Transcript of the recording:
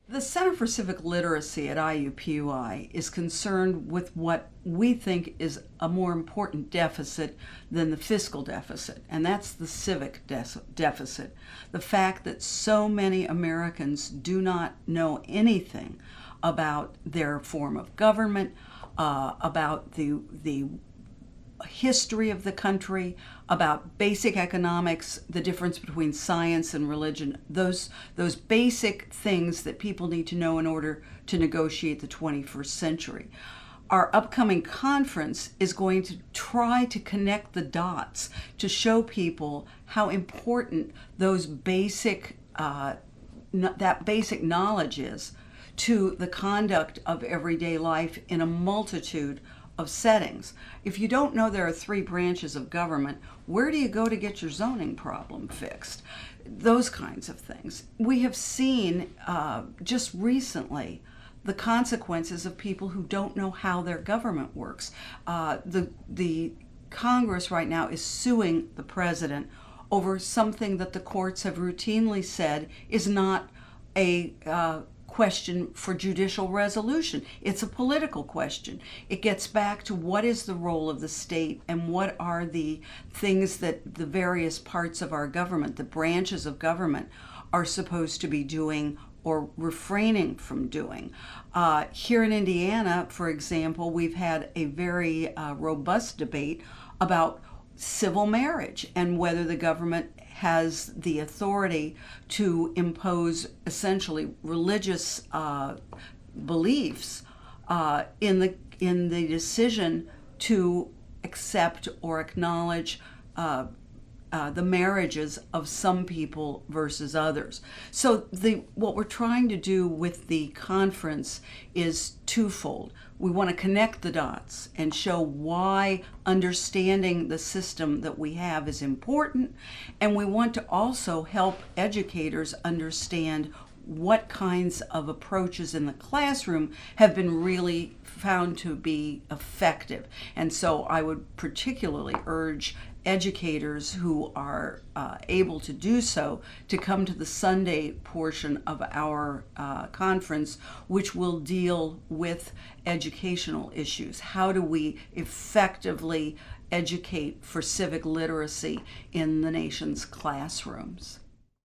The Center for Civic Literacy at IUPUI is concerned with what we think is a more important deficit than the fiscal deficit, and that's the civic deficit. The fact that so many Americans do not know anything about their form of government, about the history of the country, about basic economics, the difference between science and religion, those basic things that people need to know in order to negotiate the 21st century. Our upcoming conference is going to try to connect the dots to show people how important those that basic knowledge is to the conduct of everyday life in a multitude of settings. If you don't know there are 3 branches of government, where do you go to get your zoning problem fixed? Those kinds of things. We have seen just recently the consequences of people who don't know how their government works. The Congress right now is suing the president over something that the courts have routinely said is not a question for judicial resolution. It's a political question. It gets back to what is the role of the state and what are the things that the various parts of our government, the branches of government, are supposed to be doing or refraining from doing. Here in Indiana, for example, we've had a very robust debate about civil marriage and whether the government has the authority to impose essentially religious beliefs in the decision to accept or acknowledge the marriages of some people versus others. So what we're trying to do with the conference is twofold. We want to connect the dots and show why understanding the system that we have is important, and we want to also help educators understand what kinds of approaches in the classroom have been really found to be effective. And so I would particularly urge educators who are able to do so to come to the Sunday portion of our conference, which will deal with educational issues. How do we effectively educate for civic literacy in the nation's classrooms?